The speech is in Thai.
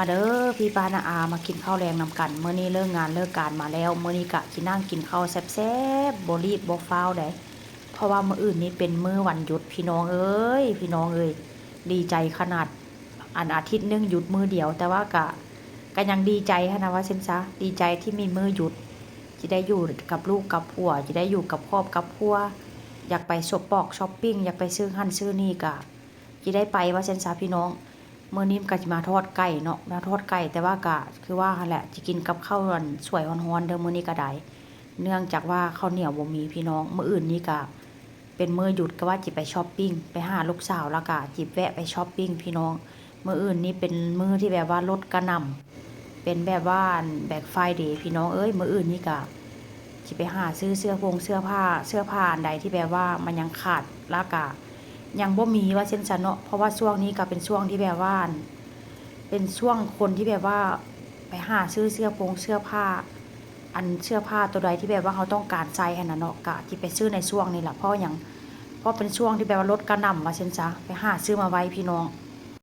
มาเด้อพี่ปานาอามากินข้าวแรงนำกันเมื่อนี้เลิกงานเลิกการมาแล้วเมื่อนี้กะกินนั่งกินข้าวแซ่บๆบ่รีบบ่ฟ้าวได้เพราะว่ามื้ออื่นนี้เป็นมื้อวันหยุดพี่น้องเอ้ยพี่น้องเอ้ยดีใจขนาดอันอาทิตย์นึงหยุดมื้อเดียวแต่ว่ากะยังดีใจนะว่าเช่นซะดีใจที่มีมื้อหยุดจะได้อยู่กับลูกกับผัวจะได้อยู่กับครอบกับครัวอยากไปช้อปปิ้งอยากไปซื้อหั่นซื้อนี่กะจะได้ไปว่าเช่นซะพี่น้องมื้อนี้ก็จะมาทอดไก่เนาะมาทอดไก่แต่ว่ากะคือว่าแหละจะกินกับข้าวสวยฮ้อนๆเด้อมื้อนี้ก็ได้เนื่องจากว่าข้าวเหนียวบ่มีพี่น้องมื้ออื่นนี้กะเป็นมื้อหยุดก็ว่าจิไปช้อปปิ้งไปหาลูกสาวแล้วก็จิแวะไปช้อปปิ้งพี่น้องมื้ออื่นนี้เป็นมื้อที่แบบว่าลดกระหน่ำเป็นแบบว่าแบล็คไฟเดย์พี่น้องเอ้ยมื้ออื่นนี้กะจิไปหาซื้อเสื้อผ้าอันใดที่แบบว่ามันยังขาดแล้วก็ยังบ่มีว่าเช่นซันเนาะเพราะว่าช่วงนี้ก็เป็นช่วงที่แบบว่าเป็นช่วงคนที่แบบว่าไปหาซื้อเสื้อผ้าอันเสื้อผ้าตัวใดที่แบบว่าเขาต้องการใส่อันนั้นเนาะกะที่ไปซื้อในช่วงนี้แหละเพราะเป็นช่วงที่แบบว่าลดกระหน่ำว่าเช่นซะไปหาซื้อมาไว้พี่น้อง